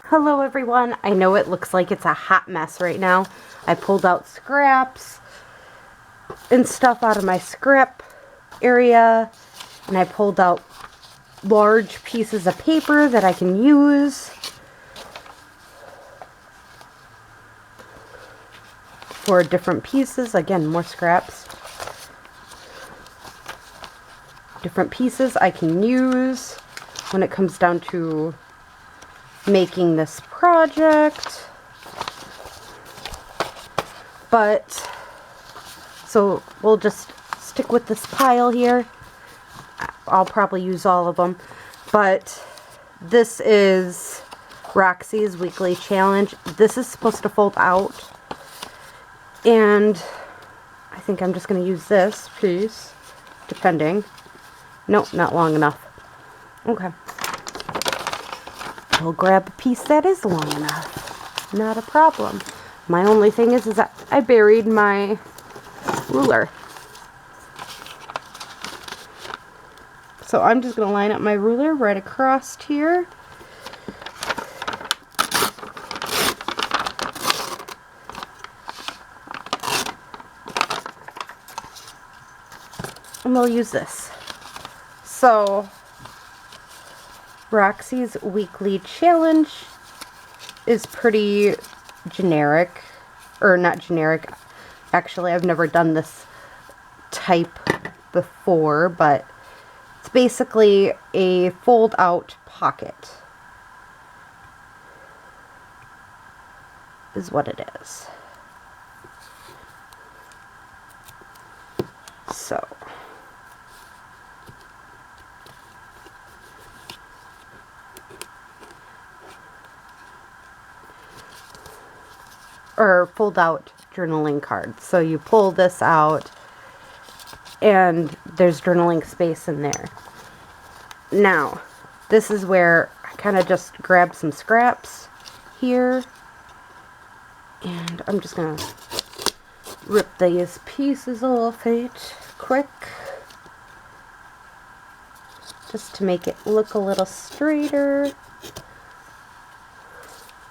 Hello everyone. I know it looks like it's a hot mess right now. I pulled out scraps and stuff out of my scrap area, and I pulled out large pieces of paper that I can use for different pieces. Again, more scraps. Different pieces I can use when it comes down to making this project. But so we'll just stick with this pile here. I'll probably use all of them, but this is Roxy's weekly challenge. This is supposed to fold out, and I think I'm just going to use this piece, depending. Nope, not long enough. Okay. We'll grab a piece that is long enough. Not a problem. My only thing is that I buried my ruler. So I'm just going to line up my ruler right across here. And we'll use this. So Roxy's weekly challenge is pretty generic, or not generic. Actually, I've never done this type before, but it's basically a fold-out pocket is what it is. So or fold out journaling cards. So you pull this out and there's journaling space in there. Now, this is where I kind of just grab some scraps here, and I'm just going to rip these pieces off it quick, just to make it look a little straighter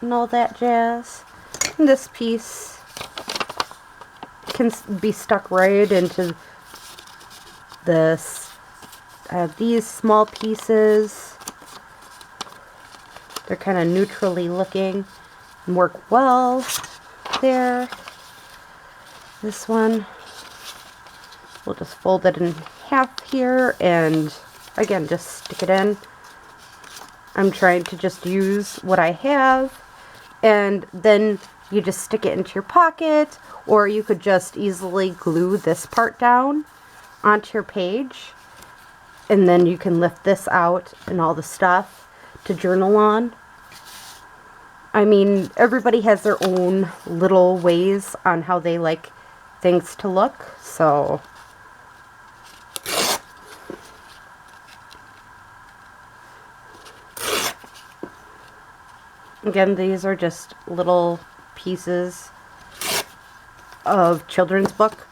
and all that jazz. And this piece can be stuck right into this. I have these small pieces. They're kind of neutrally looking and work well there. This one, we'll just fold it in half here and again just stick it in. I'm trying to just use what I have, and then you just stick it into your pocket, or you could just easily glue this part down onto your page, and then you can lift this out and all the stuff to journal on. I mean, everybody has their own little ways on how they like things to look, so again, these are just little pieces of children's book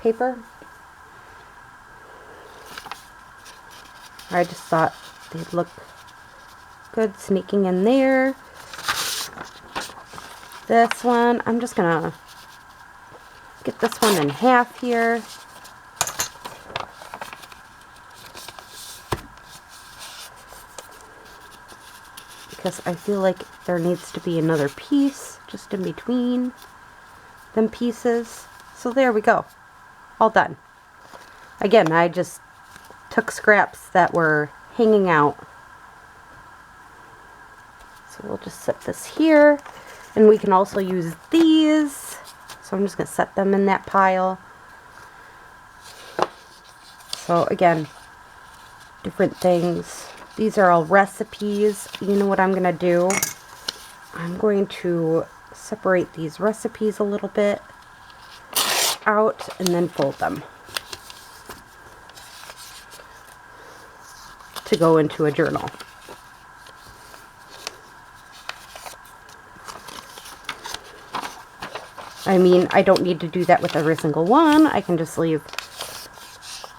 paper. I just thought they'd look good sneaking in there. This one, I'm just gonna get this one in half here. Because I feel like there needs to be another piece just in between them pieces. So there we go. All done. Again, I just took scraps that were hanging out. So we'll just set this here. And we can also use these. So I'm just going to set them in that pile. So again, different things. These are all recipes. You know what I'm going to do? I'm going to separate these recipes a little bit out and then fold them to go into a journal. I mean, I don't need to do that with every single one. I can just leave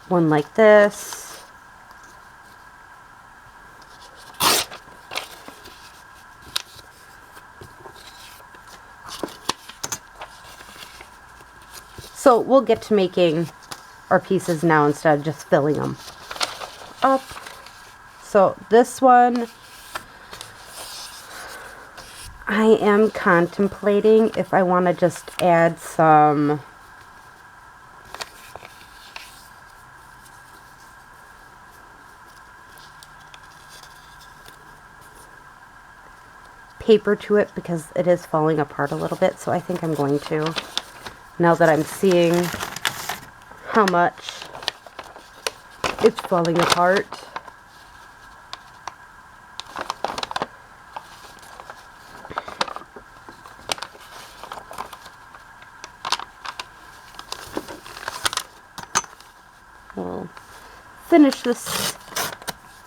one like this. So we'll get to making our pieces now instead of just filling them up. So this one, I am contemplating if I want to just add some paper to it, because it is falling apart a little bit. So I think I'm going to, now that I'm seeing how much it's falling apart. We'll finish this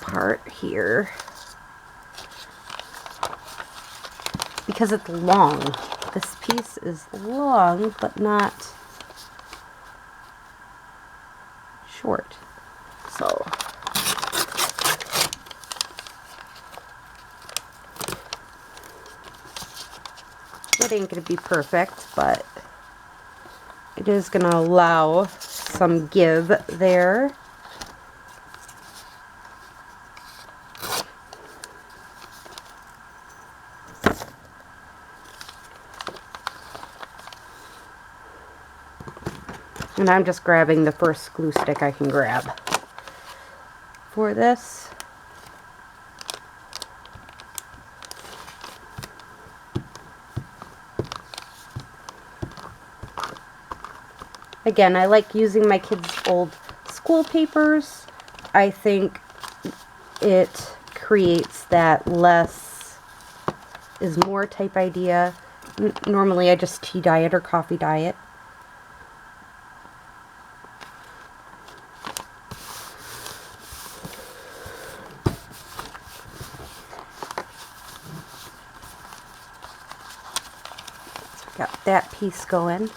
part here because it's long. This piece is long, but not short. So it ain't gonna be perfect, but it is gonna allow some give there. And I'm just grabbing the first glue stick I can grab for this. Again, I like using my kids' old school papers. I think it creates that less is more type idea. Normally I just tea dye it or coffee dye it. So got that piece going.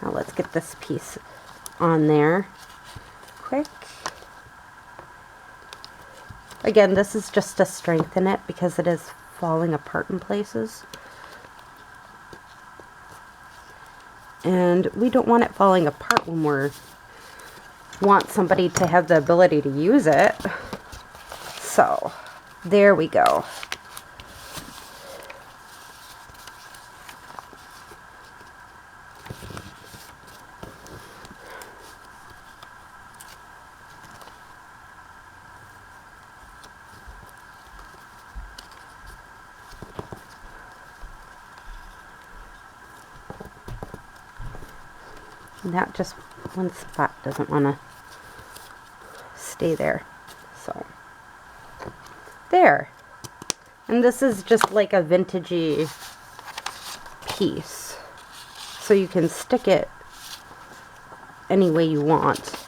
Now let's get this piece on there quick. Again, this is just to strengthen it because it is falling apart in places. And we don't want it falling apart when we want somebody to have the ability to use it. So, there we go. And that just one spot doesn't want to stay there. So, there. And this is just like a vintagey piece. So you can stick it any way you want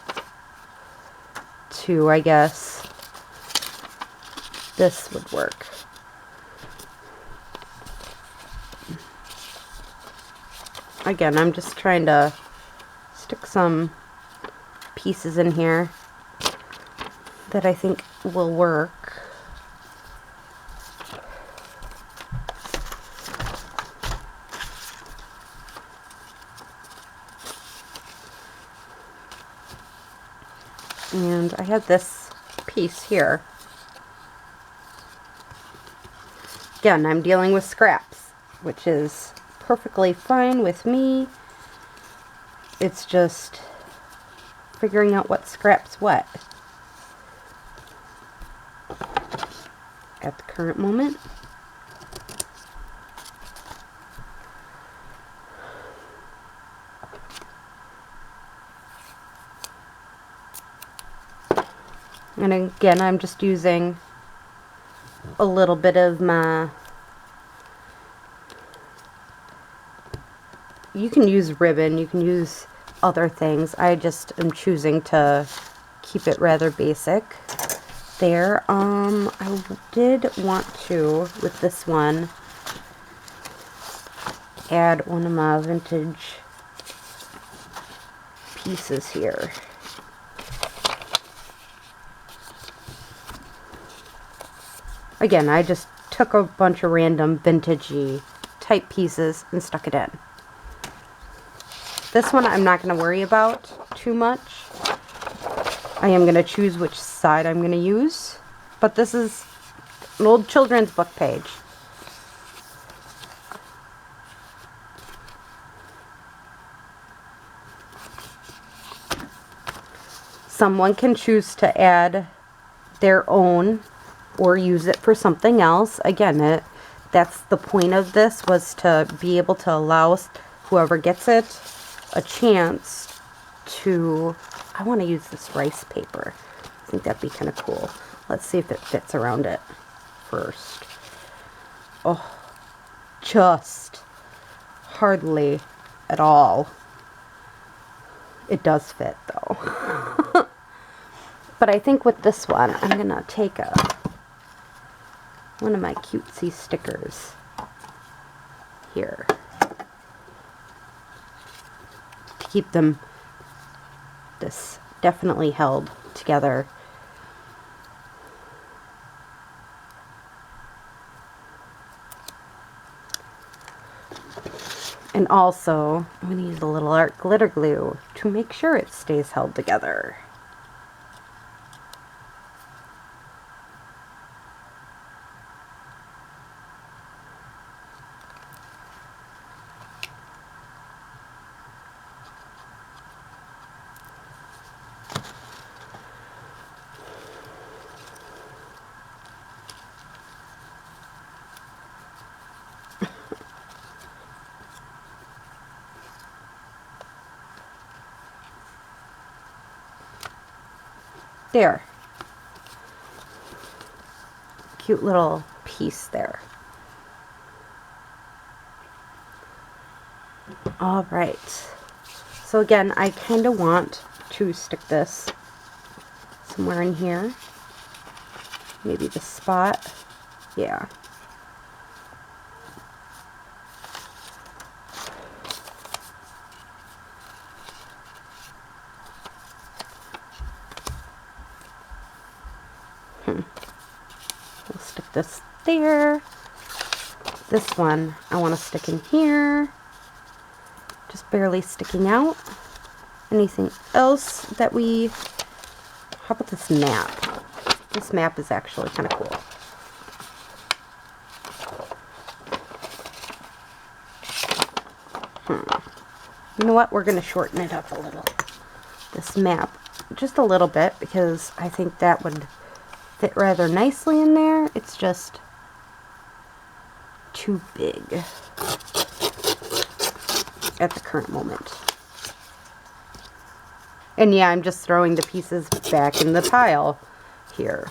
to, I guess. This would work. Again, I'm just trying to stick some pieces in here that I think will work. And I have this piece here. Again, I'm dealing with scraps, which is perfectly fine with me. It's just figuring out what scraps what at the current moment. And again, I'm just using a little bit of my, you can use ribbon, you can use other things. I just am choosing to keep it rather basic there. I did want to, with this one, add one of my vintage pieces here. Again, I just took a bunch of random vintagey type pieces and stuck it in. This one I'm not going to worry about too much. I am going to choose which side I'm going to use. But this is an old children's book page. Someone can choose to add their own or use it for something else. Again, that's the point of this, was to be able to allow whoever gets it a chance to... I want to use this rice paper. I think that'd be kind of cool. Let's see if it fits around it first. Oh, just hardly at all. It does fit though. But I think with this one, I'm going to take one of my cutesy stickers here to keep them definitely held together. And also, I'm going to use a little art glitter glue to make sure it stays held together. There. Cute little piece there. All right. So again, I kind of want to stick this somewhere in here. Maybe the spot. Yeah. We'll stick this there. This one I want to stick in here. Just barely sticking out. Anything else that we... How about this map? This map is actually kind of cool. You know what? We're going to shorten it up a little. This map. Just a little bit, because I think that would fit rather nicely in there. It's just too big at the current moment. And yeah, I'm just throwing the pieces back in the pile here.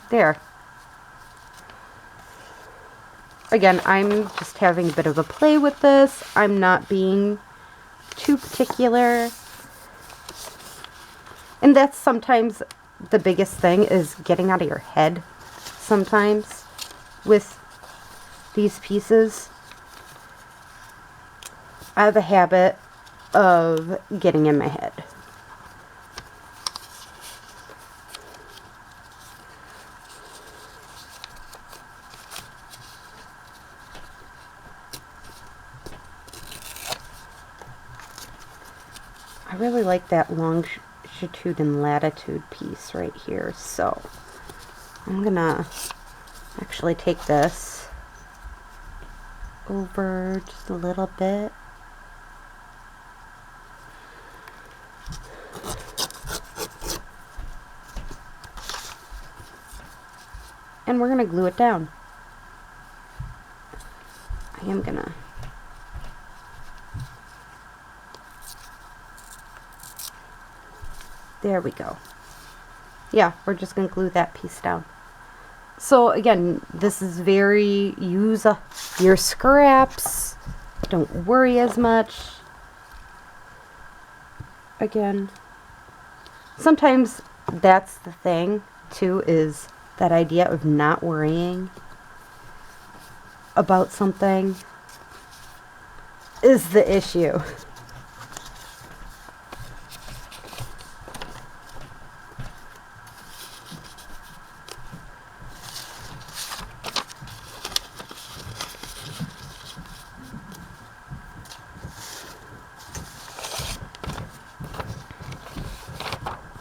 There. Again, I'm just having a bit of a play with this. I'm not being too particular. And that's sometimes the biggest thing, is getting out of your head sometimes with these pieces. I have a habit of getting in my head. I really like that longitude and latitude piece right here, so I'm gonna actually take this over just a little bit. And we're gonna glue it down. I am gonna... There we go. Yeah, we're just going to glue that piece down. So again, this is very, use your scraps. Don't worry as much. Again, sometimes that's the thing too, is that idea of not worrying about something is the issue.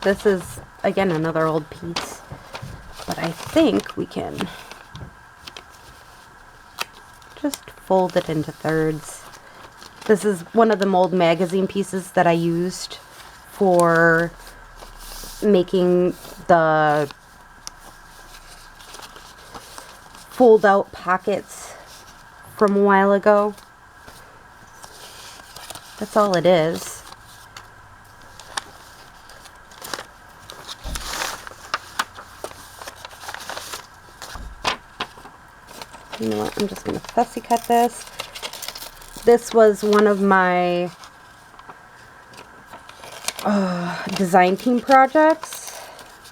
This is, again, another old piece, but I think we can just fold it into thirds. This is one of the mold magazine pieces that I used for making the fold-out pockets from a while ago. That's all it is. You know what, I'm just going to fussy cut this. This was one of my design team projects,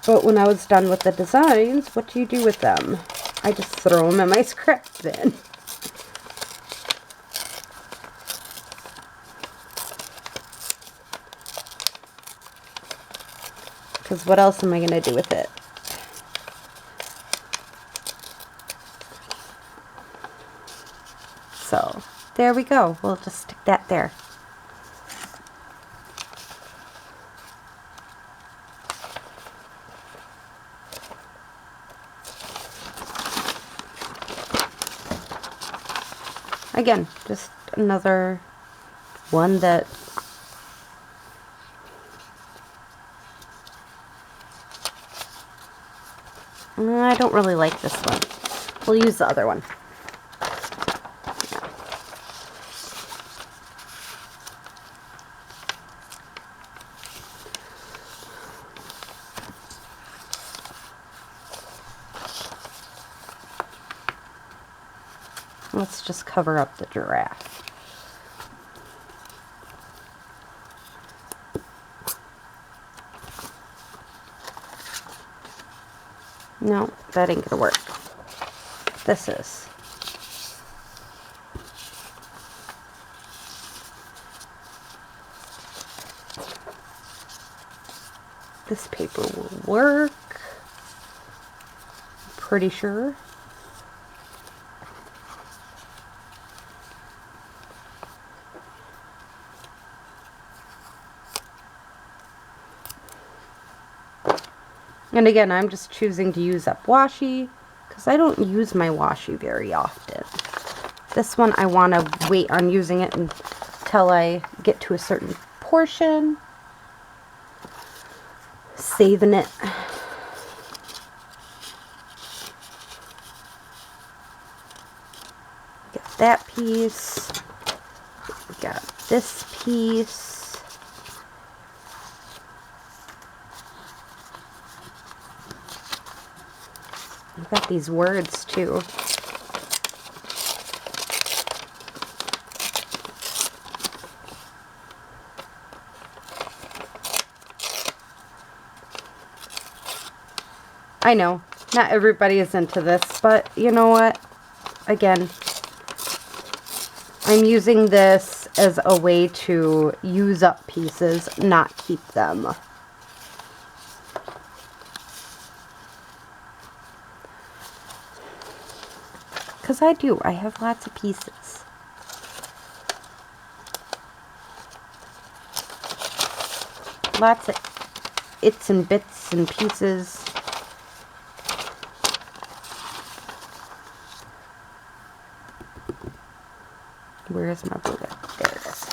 but when I was done with the designs, what do you do with them? I just throw them in my scrap bin. Because what else am I going to do with it? So, there we go. We'll just stick that there. Again, just another one that I don't really like this one. We'll use the other one. Let's just cover up the giraffe. No, that ain't gonna work. This is. This paper will work. Pretty sure. And again, I'm just choosing to use up washi because I don't use my washi very often. This one I want to wait on using it until I get to a certain portion. Saving it. Got that piece. We got this piece. I've got these words too. I know, not everybody is into this, but you know what? Again, I'm using this as a way to use up pieces, not keep them. Because I have lots of pieces. Lots of its and bits and pieces. Where's my Buddha? There it is.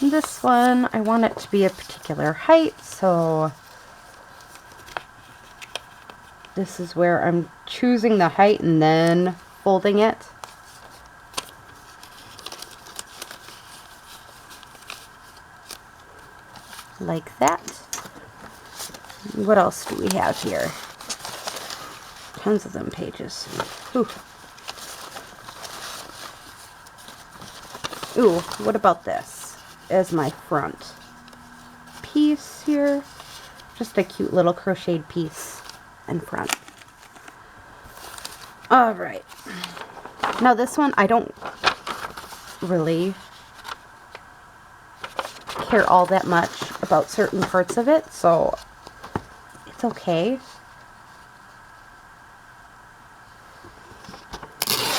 This one, I want it to be a particular height, so this is where I'm choosing the height and then folding it. Like that. What else do we have here? Tons of them pages. Ooh. Ooh, what about this? As my front piece here. Just a cute little crocheted piece in front. All right. Now this one, I don't really care all that much about certain parts of it, so it's okay.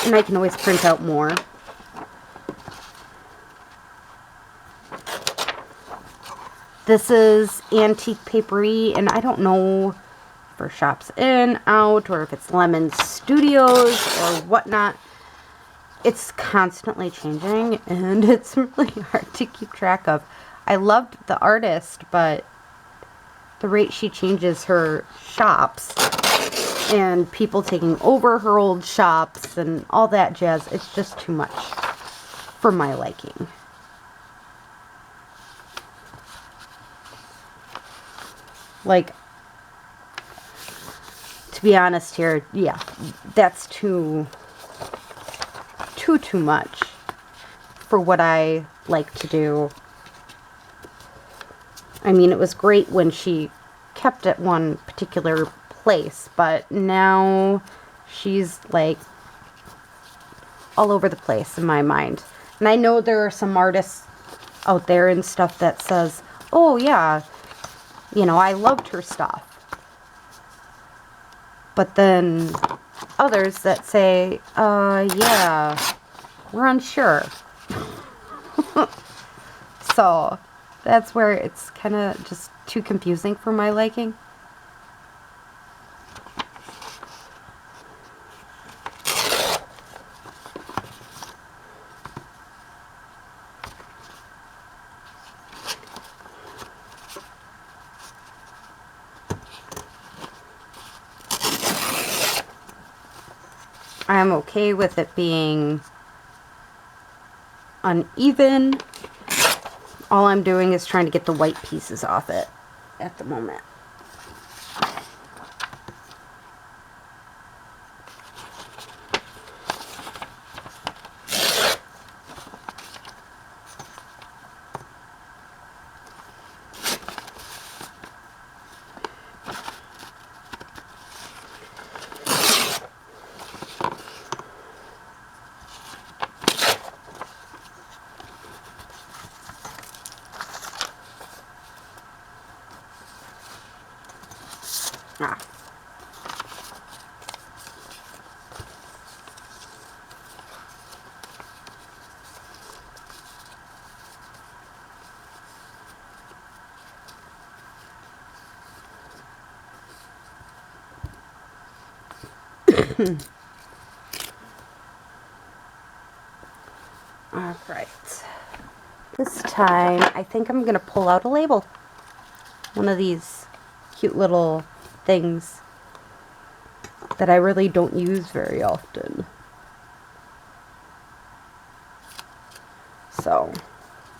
And I can always print out more. This is Antique Papery, and I don't know for Shops In, Out, or if it's Lemon Studios or whatnot. It's constantly changing, and it's really hard to keep track of. I loved the artist, but the rate she changes her shops and people taking over her old shops and all that jazz, it's just too much for my liking. Like, to be honest here, yeah, that's too much for what I like to do. I mean, it was great when she kept at one particular place, but now she's like all over the place in my mind. And I know there are some artists out there and stuff that says, oh yeah, you know, I loved her stuff. But then others that say, yeah, we're unsure. So that's where it's kind of just too confusing for my liking. I'm okay with it being uneven. All I'm doing is trying to get the white pieces off it at the moment. Ah. All right. This time, I think I'm going to pull out a label. One of these cute little things that I really don't use very often. So,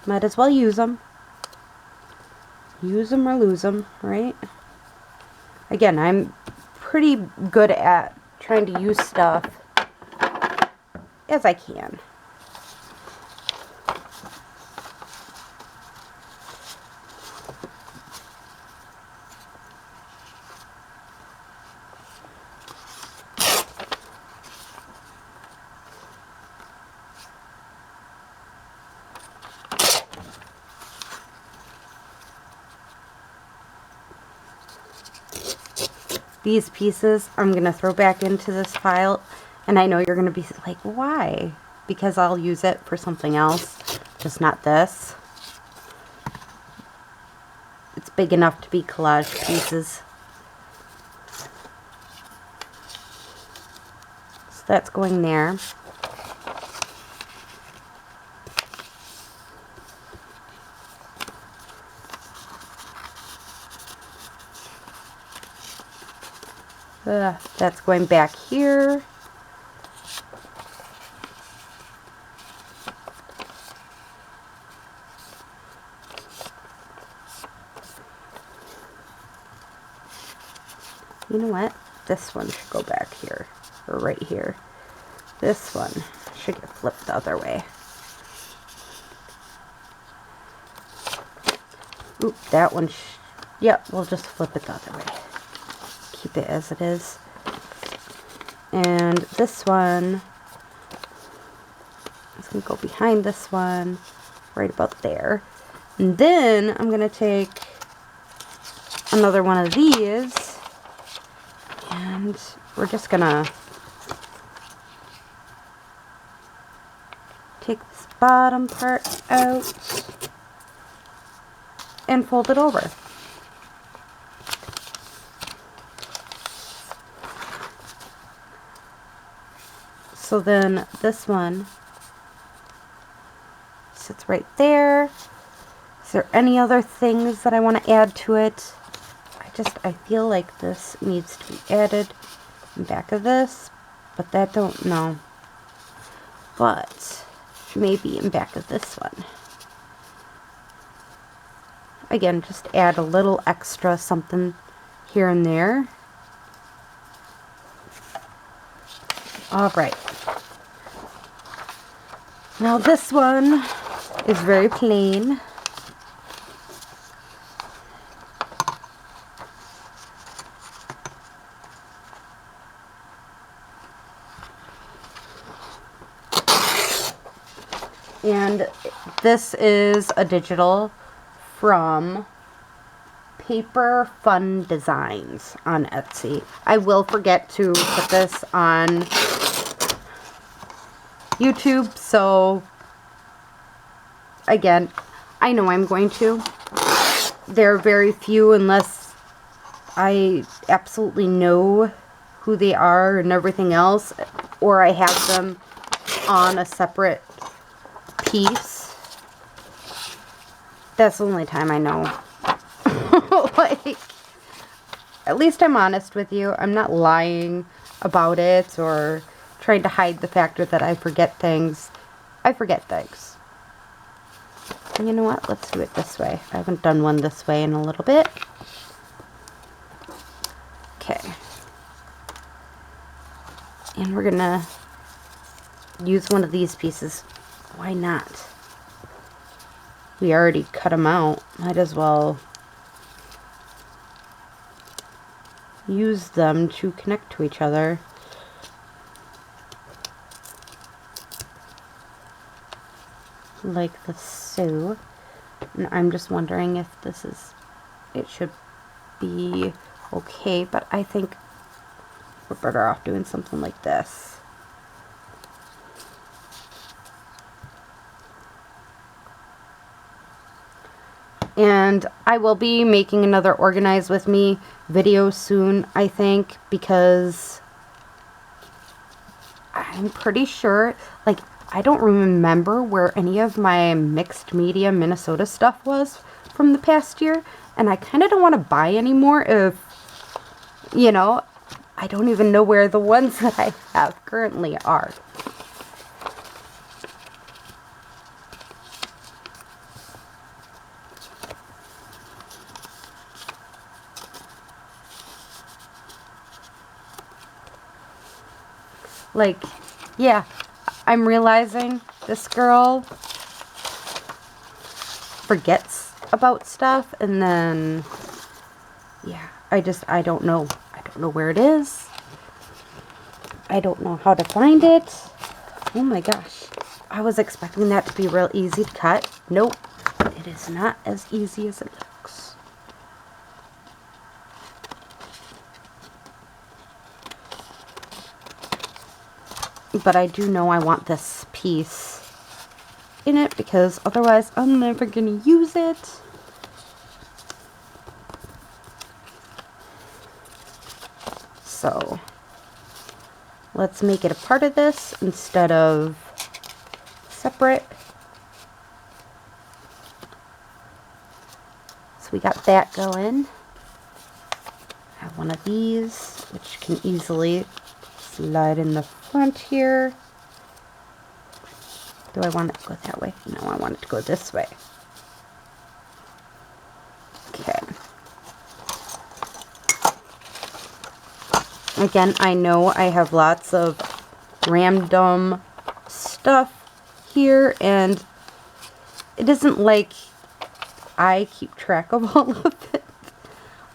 might as well use them. Use them or lose them, right? Again, I'm pretty good at trying to use stuff as I can. These pieces I'm going to throw back into this pile, and I know you're going to be like, why? Because I'll use it for something else, just not this. It's big enough to be collage pieces. So that's going there. That's going back here. You know what? This one should go back here, or right here. This one should get flipped the other way. Oop, that one, yep, we'll just flip it the other way. Keep it as it is. And this one is going to go behind this one, right about there. And then I'm going to take another one of these, and we're just going to take this bottom part out and fold it over. So then this one sits right there. Is there any other things that I want to add to it? I feel like this needs to be added in back of this, but that don't know. But maybe in back of this one. Again, just add a little extra something here and there. Alright. Now this one is very plain. And this is a digital from Paper Fun Designs on Etsy. I will forget to put this on YouTube, so again, I know I'm going to. There are very few, unless I absolutely know who they are and everything else, or I have them on a separate piece. That's the only time I know. Like, at least I'm honest with you. I'm not lying about it or trying to hide the fact that I forget things. I forget things. And you know what? Let's do it this way. I haven't done one this way in a little bit. Okay. And we're gonna use one of these pieces. Why not? We already cut them out. Might as well use them to connect to each other. Like so. And I'm just wondering if this is, it should be okay, but I think we're better off doing something like this. And I will be making another Organize With Me video soon, I think, because I'm pretty sure, like, I don't remember where any of my mixed media Minnesota stuff was from the past year, and I kind of don't want to buy anymore if, you know, I don't even know where the ones that I have currently are. Like, yeah, I'm realizing this girl forgets about stuff, and then, yeah, I don't know. I don't know where it is. I don't know how to find it. Oh my gosh. I was expecting that to be real easy to cut. Nope. It is not as easy as it looks. But I do know I want this piece in it, because otherwise I'm never going to use it. So let's make it a part of this instead of separate. So we got that going. I have one of these, which can easily slide in the front here. Do I want it to go that way? No, I want it to go this way. Okay. Again, I know I have lots of random stuff here, and it isn't like I keep track of all of it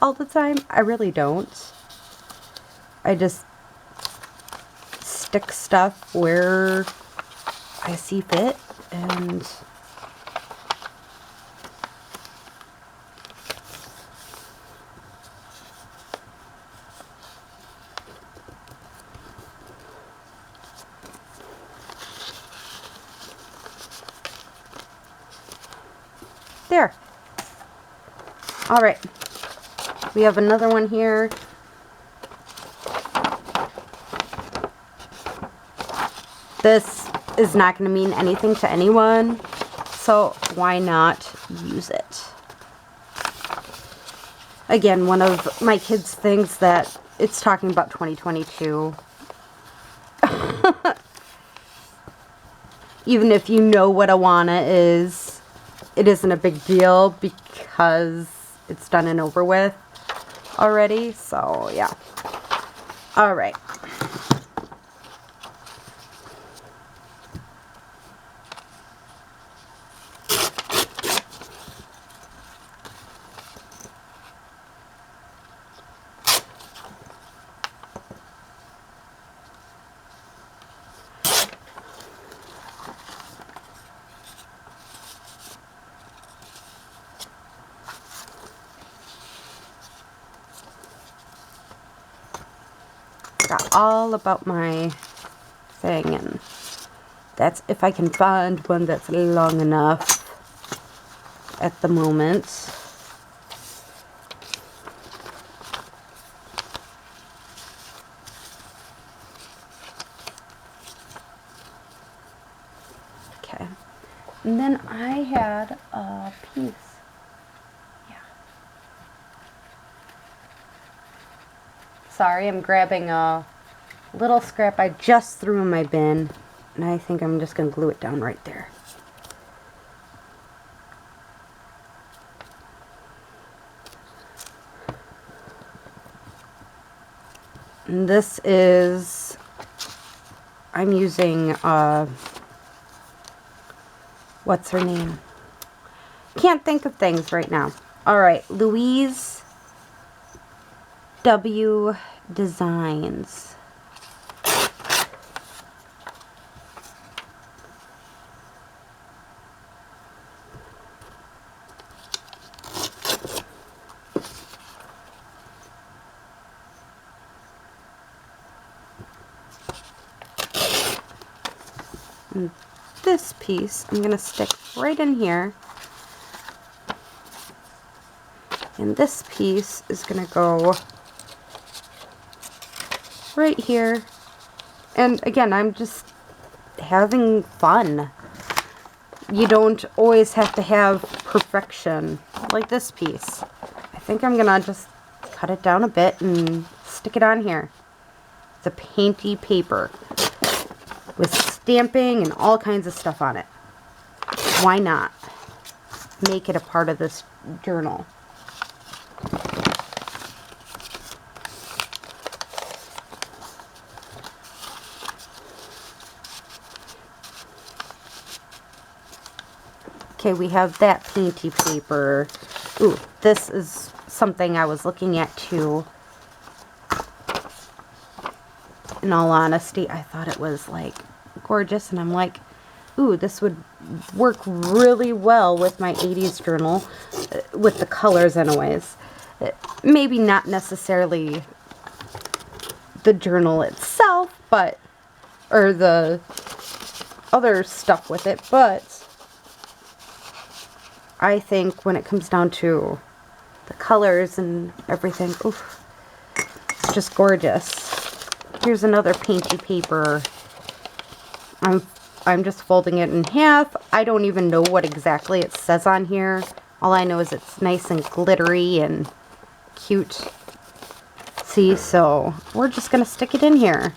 all the time. I really don't. I just stick stuff where I see fit, and there. All right, we have another one here. This is not going to mean anything to anyone, so why not use it? Again, one of my kids thinks that it's talking about 2022. Even if you know what Awana is, it isn't a big deal because it's done and over with already. So, yeah. All right. Forgot all about my thing, and that's if I can find one that's long enough at the moment. Okay, and then I had a piece. Sorry, I'm grabbing a little scrap I just threw in my bin, and I think I'm just going to glue it down right there. And this is, I'm using, what's her name? Can't think of things right now. Alright, Louise W. Designs. And this piece I'm going to stick right in here. And this piece is going to go right here. And again, I'm just having fun. You don't always have to have perfection like this piece. I think I'm gonna just cut it down a bit and stick it on here. It's a painty paper with stamping and all kinds of stuff on it. Why not make it a part of this journal? Okay, we have that painty paper. Ooh, this is something I was looking at too. In all honesty, I thought it was like gorgeous, and I'm like, ooh, this would work really well with my 80s journal, with the colors anyways. Maybe not necessarily the journal itself, but, or the other stuff with it, but I think when it comes down to the colors and everything, oof, it's just gorgeous. Here's another painty paper. I'm just folding it in half. I don't even know what exactly it says on here. All I know is it's nice and glittery and cute. See, so we're just gonna stick it in here.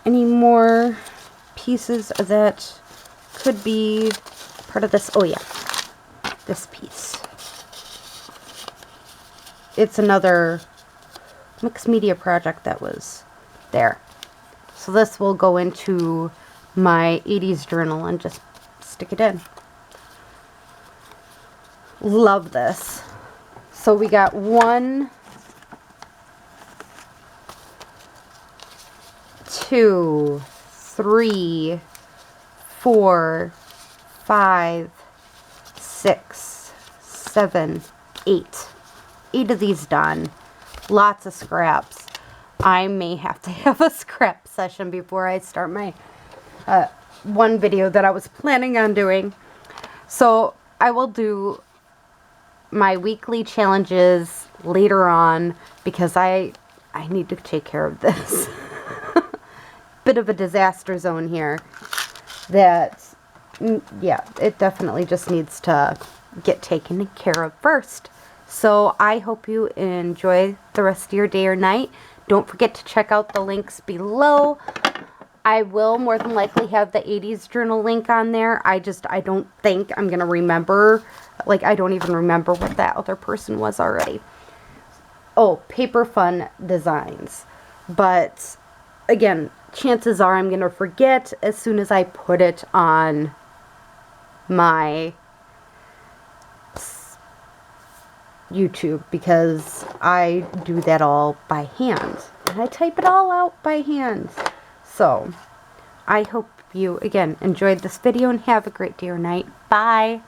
Any more pieces that could be part of this? Oh yeah, this piece. It's another mixed media project that was there. So this will go into my 80s journal and just stick it in. Love this. So we got 1, 2, 3, 4, 5, 6, 7, 8. 8 of these done. Lots of scraps. I may have to have a scrap session before I start my one video that I was planning on doing. So I will do my weekly challenges later on because I need to take care of this. Bit of a disaster zone here that, yeah, it definitely just needs to get taken care of first. So I hope you enjoy the rest of your day or night. Don't forget to check out the links below. I will more than likely have the 80s journal link on there. I don't think I'm going to remember. Like, I don't even remember what that other person was already. Oh, Paper Fun Designs. But, again, chances are I'm going to forget as soon as I put it on my YouTube, because I do that all by hand. And I type it all out by hand. So, I hope you, again, enjoyed this video and have a great day or night. Bye!